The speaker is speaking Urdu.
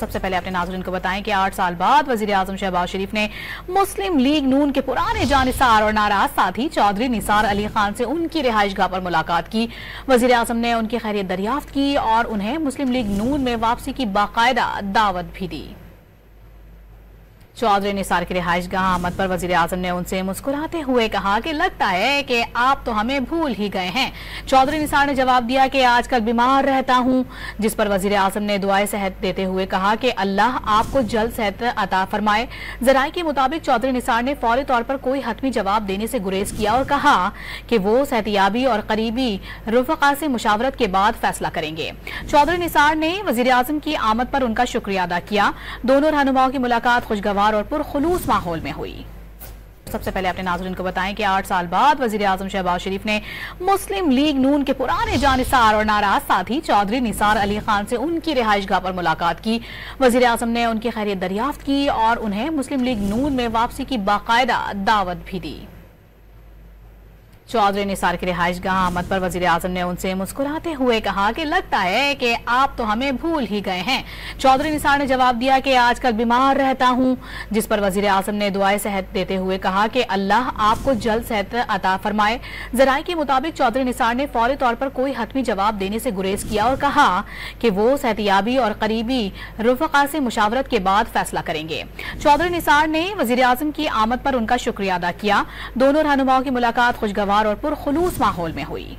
سب سے پہلے اپنے ناظرین کو بتائیں کہ 8 سال بعد وزیر اعظم شہباز شریف نے مسلم لیگ نون کے پرانے جانصار اور ناراض ساتھی چودھری نثار علی خان سے ان کی رہائش گاہ پر ملاقات کی۔ وزیر اعظم نے ان کی خیریت دریافت کی اور انہیں مسلم لیگ نون میں واپسی کی باقاعدہ دعوت بھی دی۔ چودھری نثار کی رہائش گاہ آمد پر وزیر اعظم نے ان سے مسکراتے ہوئے کہا کہ لگتا ہے کہ آپ تو ہمیں بھول ہی گئے ہیں۔ چودھری نثار نے جواب دیا کہ آج کل بیمار رہتا ہوں، جس پر وزیر اعظم نے دعائے صحت دیتے ہوئے کہا کہ اللہ آپ کو جلد صحت عطا فرمائے۔ ذرائع کے مطابق چودھری نثار نے فوری طور پر کوئی حتمی جواب دینے سے گریز کیا اور کہا کہ وہ صحتیابی اور قریبی رفقا سے مشاورت کے بعد فیصلہ کریں گے۔ چودھری نثار نے وزیر اعظم کی آمد پر ان کا شکریہ ادا کیا۔ دونوں رہنماؤں کی ملاقات خوشگوار اور پرخلوص ماحول میں ہوئی۔ سب سے پہلے اپنے ناظرین کو بتائیں کہ 8 سال بعد وزیر اعظم شہباز شریف نے مسلم لیگ نون کے پرانے جانصار اور ناراض ساتھی چودھری نثار علی خان سے ان کی رہائش گاہ پر ملاقات کی۔ وزیر اعظم نے ان کی خیریت دریافت کی اور انہیں مسلم لیگ نون میں واپسی کی باقاعدہ دعوت بھی دی۔ چودھری نثار کی رہائش گاہ آمد پر وزیر اعظم نے ان سے مسکراتے ہوئے کہا کہ لگتا ہے کہ آپ تو ہمیں بھول ہی گئے ہیں۔ چودھری نثار نے جواب دیا کہ آج کل بیمار رہتا ہوں، جس پر وزیر اعظم نے دعائے صحت دیتے ہوئے کہا کہ اللہ آپ کو جلد صحت عطا فرمائے۔ ذرائع کے مطابق چودھری نثار نے فوری طور پر کوئی حتمی جواب دینے سے گریز کیا اور کہا کہ وہ صحتیابی اور قریبی رفقا سے مشاورت کے بعد فیصلہ کریں گے۔ چودھری نثار نے وزیر اعظم کی آمد پر ان کا شکریہ ادا کیا۔ دونوں رہنماؤں کی ملاقات خوشگوار اور پرخلوص ماحول میں ہوئی۔